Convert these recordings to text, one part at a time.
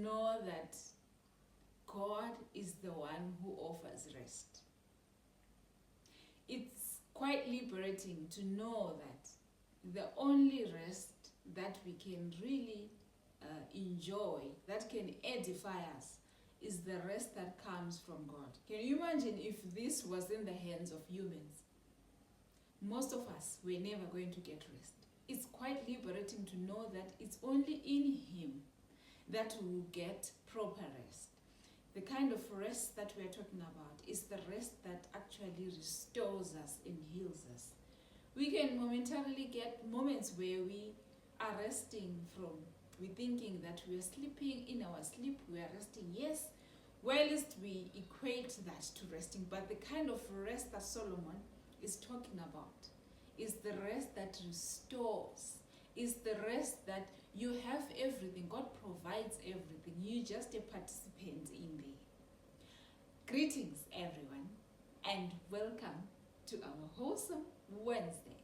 know that God is the one who offers rest. It's quite liberating to know that the only rest that we can really enjoy, that can edify us, is the rest that comes from God. Can you imagine if this was in the hands of humans? Most of us were never going to get rest. It's quite liberating to know that it's only in Him that we will get proper rest. The kind of rest that we're talking about is the rest that actually restores us and heals us. We can momentarily get moments where we are resting from, we're thinking that we are sleeping. In our sleep we are resting, yes, whilst we equate that to resting, but the kind of rest that Solomon is talking about is the rest that restores, is the rest that you have everything, God provides everything, you just a participant in there. Greetings everyone, and welcome to our Wholesome Wednesday.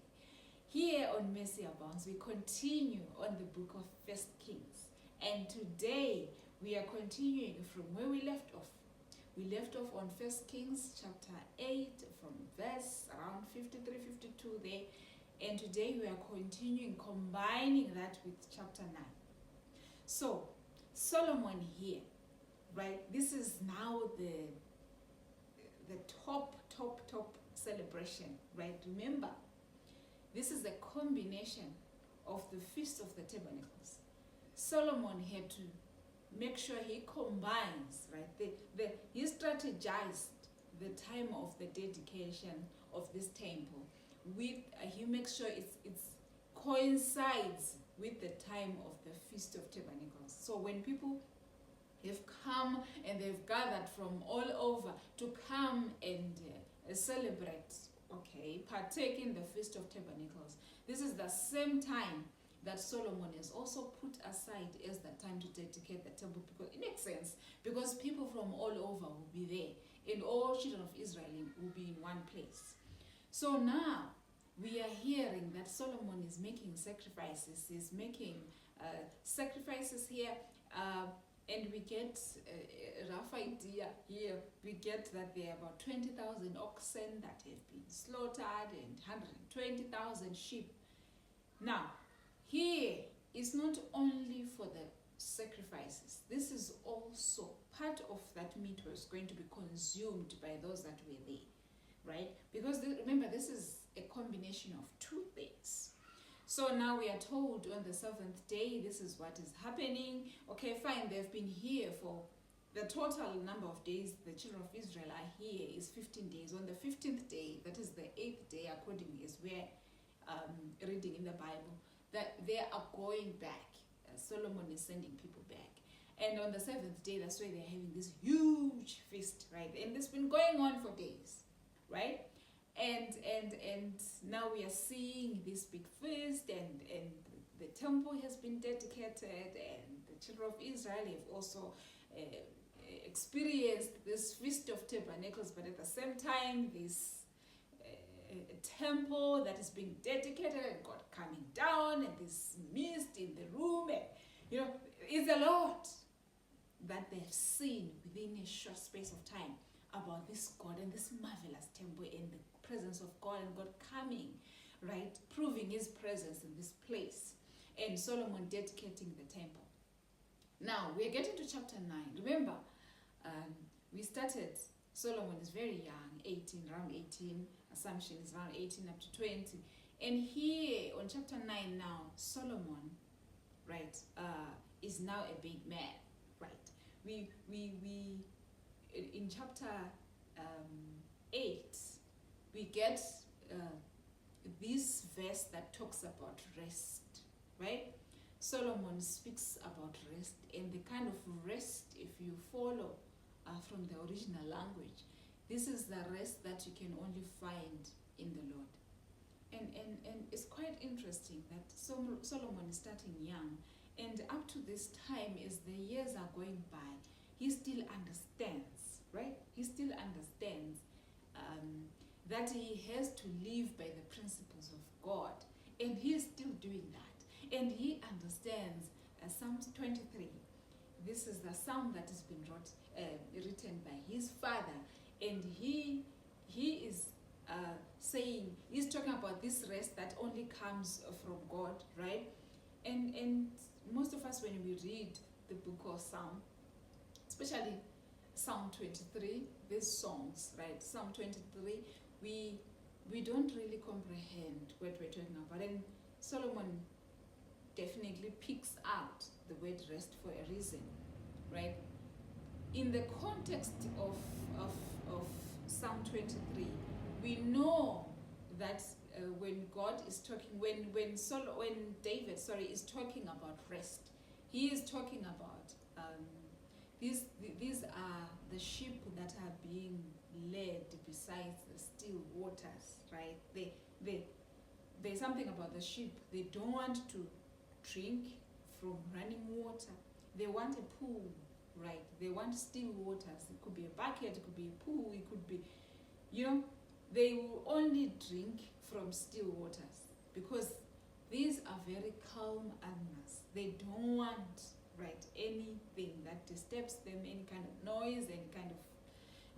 Here on Mercy Abounds, we continue on the book of 1 Kings, and today we are continuing from where we left off. We left off on 1 Kings chapter 8 from verse around 53, 52 there, and today we are continuing, combining that with chapter 9. So Solomon here, right, this is now the top celebration, right? Remember, this is the combination of the Feast of the Tabernacles. Solomon had to make sure he combines, right? He strategized the time of the dedication of this temple with, he makes sure it coincides with the time of the Feast of Tabernacles. So when people have come and they've gathered from all over to come and celebrate, okay, partake in the Feast of Tabernacles, this is the same time that Solomon has also put aside as the time to dedicate the temple, because it makes sense, because people from all over will be there and all children of Israel will be in one place. So now we are hearing that Solomon is making sacrifices. He's making sacrifices here, and we get a rough idea here. We get that there are about 20,000 oxen that have been slaughtered and 120,000 sheep. Now, here is not only for the sacrifices. This is also part of that meat was going to be consumed by those that were there, right? Because remember, this is a combination of two things. So now we are told on the 7th day, this is what is happening. Okay, fine, they've been here for the total number of days the children of Israel are here is 15 days. On the 15th day, that is the 8th day, according as we're reading in the Bible, that they are going back. Solomon is sending people back. And on the 7th day, that's why they're having this huge feast, right? And it's been going on for days, right? And now we are seeing this big feast, and the temple has been dedicated, and the children of Israel have also experienced this Feast of Tabernacles, but at the same time, this temple that is being dedicated, and God coming down, and this mist in the room, and it's a lot that they've seen within a short space of time about this God and this marvelous temple and the presence of God, and God coming, right, proving his presence in this place, and Solomon dedicating the temple. Now we're getting to chapter 9. Remember, we started, Solomon is very young, around 18, assumption is around 18 up to 20, and here on chapter 9 now, Solomon, right, is now a big man, right? We in chapter 8, we get this verse that talks about rest, right? Solomon speaks about rest, and the kind of rest, if you follow from the original language, this is the rest that you can only find in the Lord. And it's quite interesting that Solomon is starting young, and up to this time, as the years are going by, he still understands, right? He still understands that he has to live by the principles of God, and he is still doing that. And he understands Psalms 23, this is the psalm that has been written by his father, and he is saying, he's talking about this rest that only comes from God, right? And most of us, when we read the book of Psalm, especially Psalm 23, these songs, right? Psalm 23, we don't really comprehend what we're talking about. And Solomon definitely picks out the word rest for a reason, right? In the context of Psalm 23, we know that when God is talking, when David, is talking about rest, he is talking about these are the sheep that are being led beside the still waters, right? There's something about the sheep. They don't want to drink from running water. They want a pool, right? They want still waters. It could be a bucket, it could be a pool, it could be, they will only drink from still waters because these are very calm animals. They don't want, right, anything that disturbs them, any kind of noise,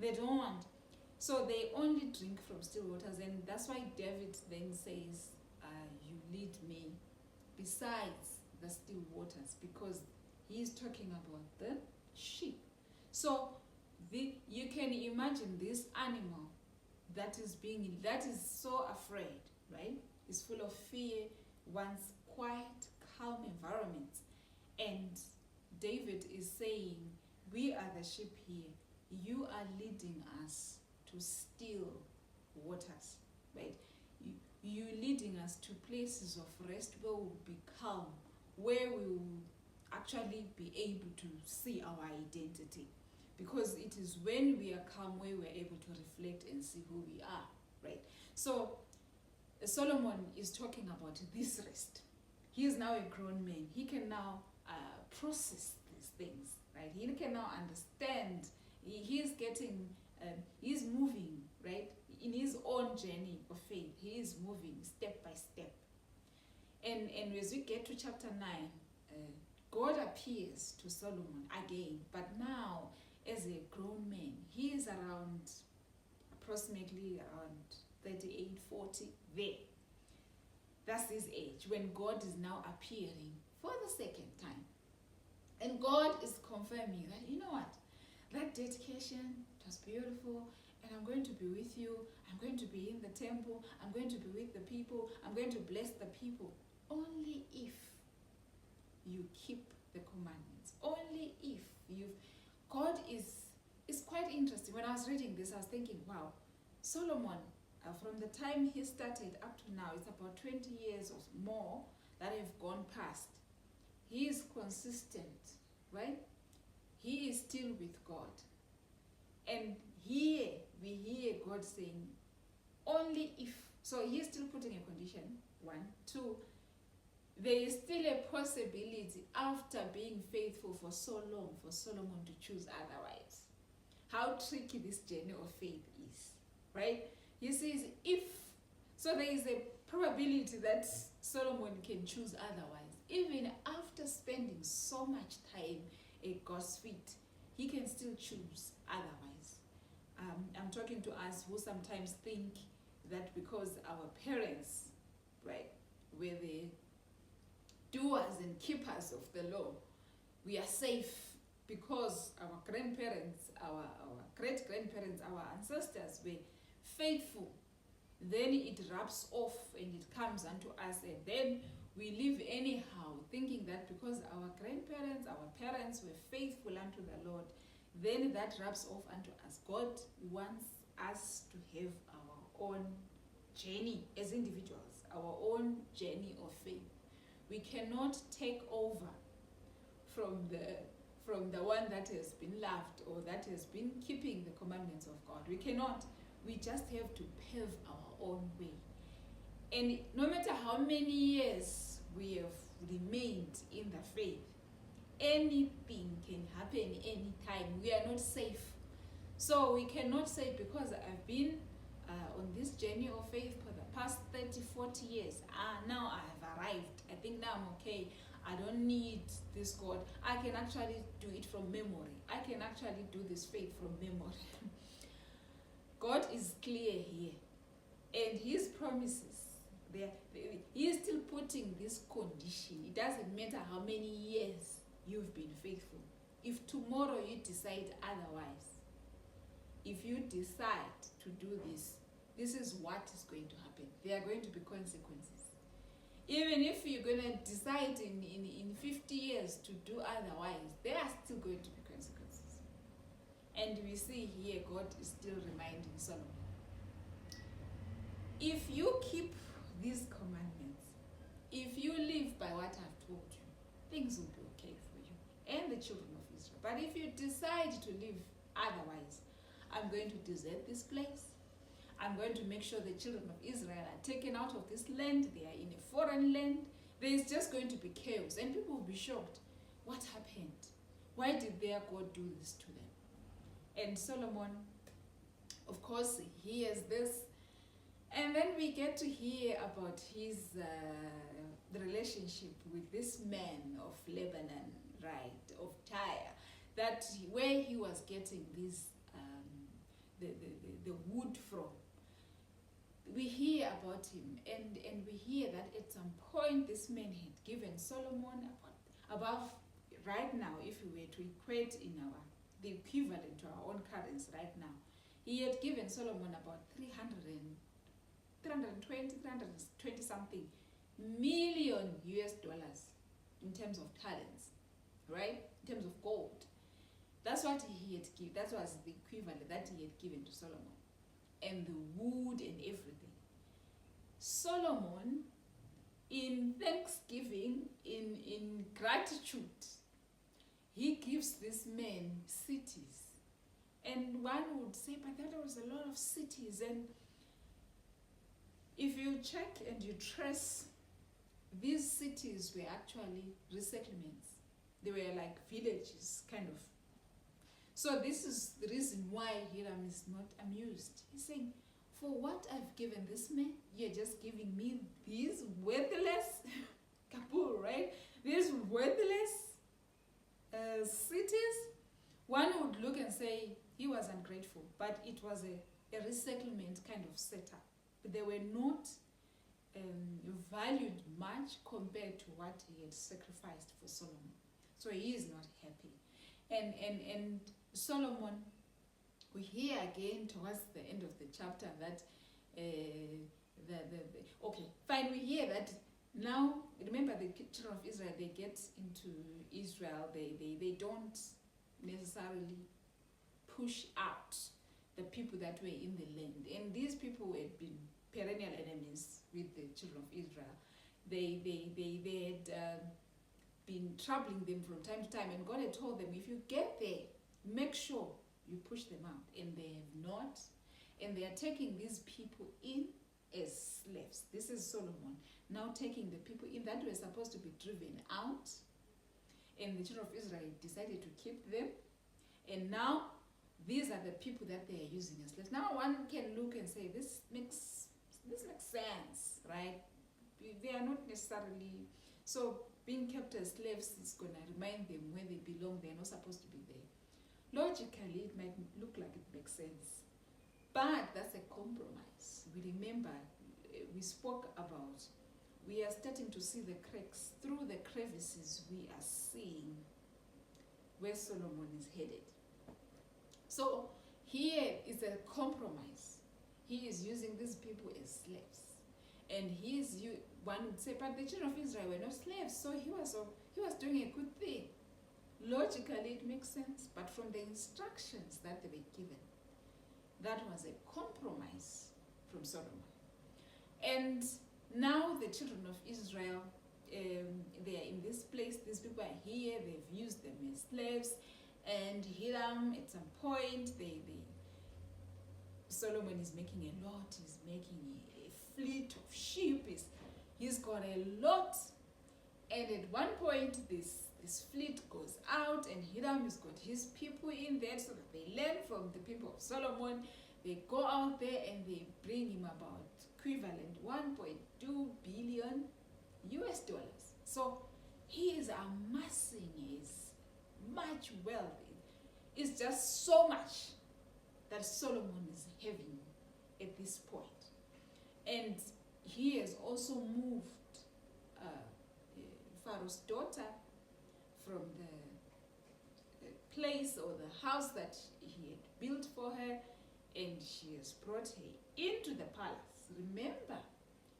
they don't want. So they only drink from still waters, and that's why David then says, you lead me besides the still waters, because he's talking about the sheep. So you can imagine this animal that is so afraid, right? Is full of fear, wants quiet, calm environments. And David is saying, we are the sheep here. You are leading us to still waters, right? You leading us to places of rest where we'll be calm, where we will actually be able to see our identity. Because it is when we are calm where we're able to reflect and see who we are, right? So Solomon is talking about this rest. He is now a grown man. He can now process these things, right? He can now understand. He's moving, right? In his own journey of faith, he is moving step by step. And as we get to chapter 9, God appears to Solomon again, but now as a grown man. He is approximately around 38, 40, there. That's his age, when God is now appearing for the second time. And God is confirming that, you know what, that dedication was beautiful, and I'm going to be with you. I'm going to be in the temple. I'm going to be with the people. I'm going to bless the people. Only if you keep the commandments. Only if God is quite interesting. When I was reading this, I was thinking, wow, Solomon, from the time he started up to now, it's about 20 years or more that have gone past. He is consistent, right? He is still with God. And here we hear God saying, only if. So he is still putting a condition, 1. 2, there is still a possibility after being faithful for so long for Solomon to choose otherwise. How tricky this journey of faith is, right? He says if. So there is a probability that Solomon can choose otherwise. Even after spending so much time at God's feet, he can still choose otherwise. I'm talking to us who sometimes think that because our parents, right, were the doers and keepers of the law, we are safe because our grandparents, our great-grandparents, our ancestors were faithful. Then it rubs off and it comes unto us, and then we live anyhow, thinking that because our grandparents, our parents were faithful unto the Lord, then that rubs off unto us. God wants us to have our own journey as individuals, our own journey of faith. We cannot take over from the one that has been loved or that has been keeping the commandments of God. We cannot. We just have to pave our own way. And no matter how many years we have remained in the faith, anything can happen anytime. We are not safe. So we cannot say, because I've been on this journey of faith for the past 30, 40 years, now I have arrived. I think now I'm okay. I don't need this God. I can actually do it from memory. I can actually do this faith from memory. God is clear here. And his promises, he is still putting this condition. It doesn't matter how many years you've been faithful. If tomorrow you decide otherwise, if you decide to do this, this is what is going to happen. There are going to be consequences. Even if you're going to decide in 50 years to do otherwise, there are still going to be consequences. And we see here God is still reminding Solomon. If you keep these commandments, if you live by what I've told you, things will be okay for you and the children of Israel. But if you decide to live otherwise, I'm going to desert this place. I'm going to make sure the children of Israel are taken out of this land. They are in a foreign land. There is just going to be chaos. And people will be shocked. What happened? Why did their God do this to them? And Solomon, of course, hears this. And then we get to hear about his the relationship with this man of Lebanon, right, of Tyre, that where he was getting this the wood from. We hear about him, and we hear that at some point this man had given Solomon above right now, if we were to equate in the equivalent to our own currency right now, he had given Solomon about 320 something million US dollars in terms of talents, right? In terms of gold. That's what he had given. That was the equivalent that he had given to Solomon. And the wood and everything. Solomon, in thanksgiving, in gratitude, he gives this man cities. And one would say, but that was a lot of cities. And if you check and you trace, these cities were actually resettlements. They were like villages, kind of. So this is the reason why Hiram is not amused. He's saying, for what I've given this man, you're just giving me these worthless, Kabul, right? These worthless cities. One would look and say he was ungrateful, but it was a resettlement kind of setup. But they were not valued much compared to what he had sacrificed for Solomon. So he is not happy. And Solomon, we hear again towards the end of the chapter that okay, fine, we hear that now, remember the children of Israel, they get into Israel, they don't necessarily push out the people that were in the land. And these people had been perennial enemies with the children of Israel. They had been troubling them from time to time, and God had told them, if you get there, make sure you push them out. And they have not, and they are taking these people in as slaves. This is Solomon now taking the people in that were supposed to be driven out, and the children of Israel decided to keep them, and now these are the people that they are using as slaves. Now one can look and say, this makes sense, right? They are not necessarily, so being kept as slaves is going to remind them where they belong. They're not supposed to be there. Logically, it might look like it makes sense, but that's a compromise. We remember, we spoke about, we are starting to see the cracks. Through the crevices, we are seeing where Solomon is headed. So here is a compromise. He is using these people as slaves. And one would say, but the children of Israel were not slaves, so he was doing a good thing. Logically, it makes sense, but from the instructions that they were given, that was a compromise from Solomon. And now the children of Israel, they are in this place, these people are here, they've used them as slaves, and Hiram, at some point, Solomon is making a lot, he's making a fleet of sheep, he's got a lot, and at one point, this fleet goes out, and Hiram has got his people in there, so that they learn from the people of Solomon. They go out there and they bring him about equivalent 1.2 billion US dollars. So he is amassing his much wealth. It's just so much that Solomon is having at this point. And he has also moved Pharaoh's daughter from the place or the house that he had built for her, and she has brought her into the palace. Remember,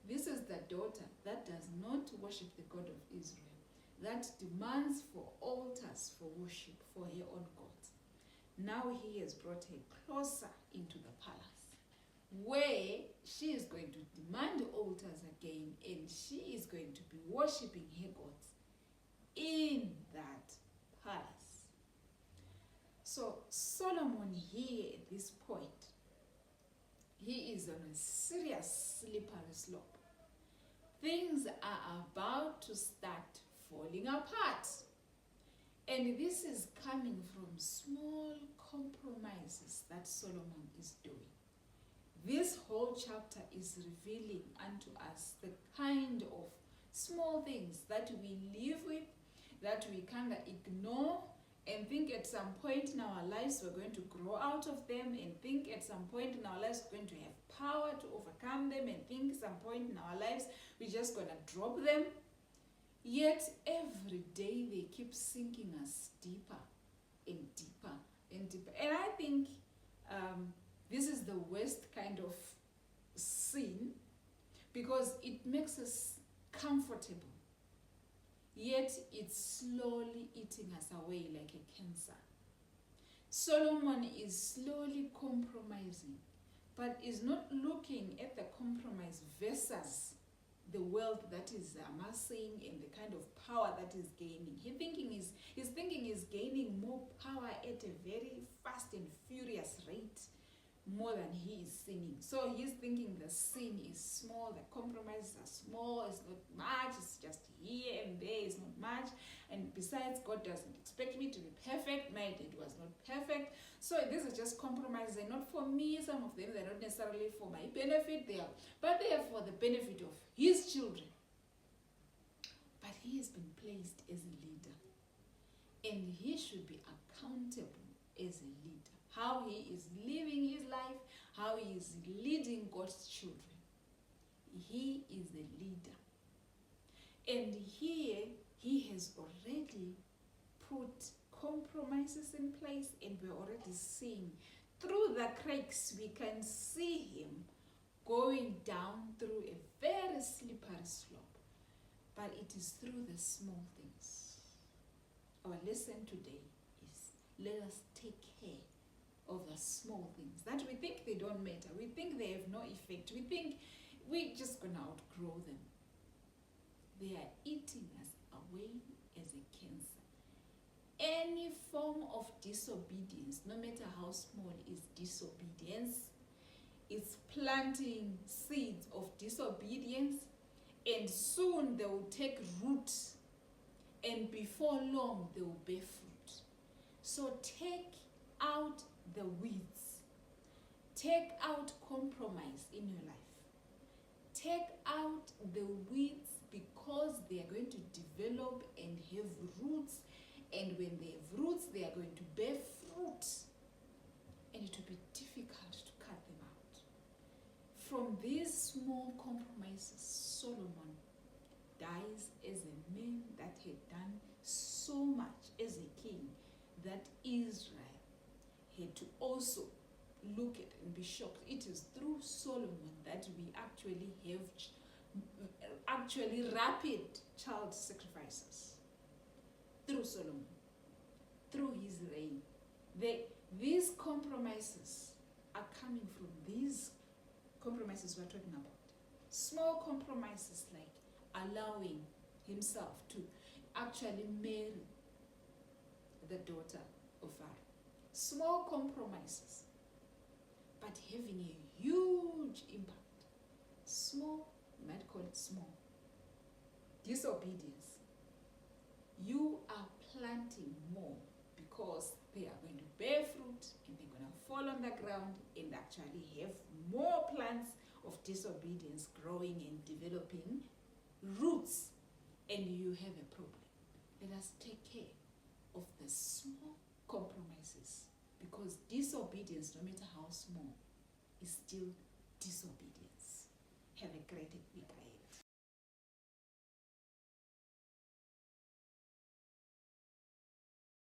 this is the daughter that does not worship the God of Israel, that demands for altars for worship for her own gods. Now he has brought her closer into the palace, where she is going to demand altars again, and she is going to be worshipping her gods in that palace. So Solomon here at this point, he is on a serious slippery slope. Things are about to start falling apart. And this is coming from small compromises that Solomon is doing. This whole chapter is revealing unto us the kind of small things that we live with, that we kind of ignore, and think at some point in our lives we're going to grow out of them, and think at some point in our lives we're going to have power to overcome them, and think at some point in our lives we're just going to drop them. Yet every day they keep sinking us deeper and deeper and deeper. And I think this is the worst kind of sin, because it makes us comfortable, yet it's slowly eating us away like a cancer. Solomon is slowly compromising, but is not looking at the compromise versus the wealth that is amassing and the kind of power that is gaining. He's thinking is gaining more power at a very fast and furious rate, more than he is sinning. So he's thinking the sin is small, the compromises are small, it's not much, it's just here and there, it's not much. And besides, God doesn't expect me to be perfect. My dad was not perfect. So these are just compromises. They're not for me. Some of them, they're not necessarily for my benefit. But they are for the benefit of his children. But he has been placed as a leader, and he should be accountable as a leader. How he is living his life, how he is leading God's children. He is a leader. And here he has already put compromises in place, and we're already seeing through the cracks, we can see him going down through a very slippery slope. But it is through the small things. Our lesson today is, let us take care of the small things that we think they don't matter. We think they have no effect. We think we're just going to outgrow them. They are eating us away as a cancer. Any form of disobedience, no matter how small, is disobedience. It's planting seeds of disobedience, and soon they will take root, and before long they will bear fruit. So take out the weeds. Take out compromise in your life. Take out the weeds, because they are going to develop and have roots, and when they have roots, they are going to bear fruit, and it will be difficult to cut them out. From these small compromises, Solomon dies as a man that had done so much as a king that Israel had to also look at and be shocked. It is through Solomon that we actually have rapid child sacrifices. Through Solomon, through his reign. These compromises are coming from these compromises we're talking about. Small compromises like allowing himself to actually marry the daughter of Pharaoh. Small compromises, but having a huge impact. Small, you might call it small. Disobedience. You are planting more, because they are going to bear fruit, and they're going to fall on the ground and actually have more plants of disobedience growing and developing roots, and you have a problem. Let us take care of the small compromises, because disobedience, no matter how small, is still disobedience. Have a great week ahead.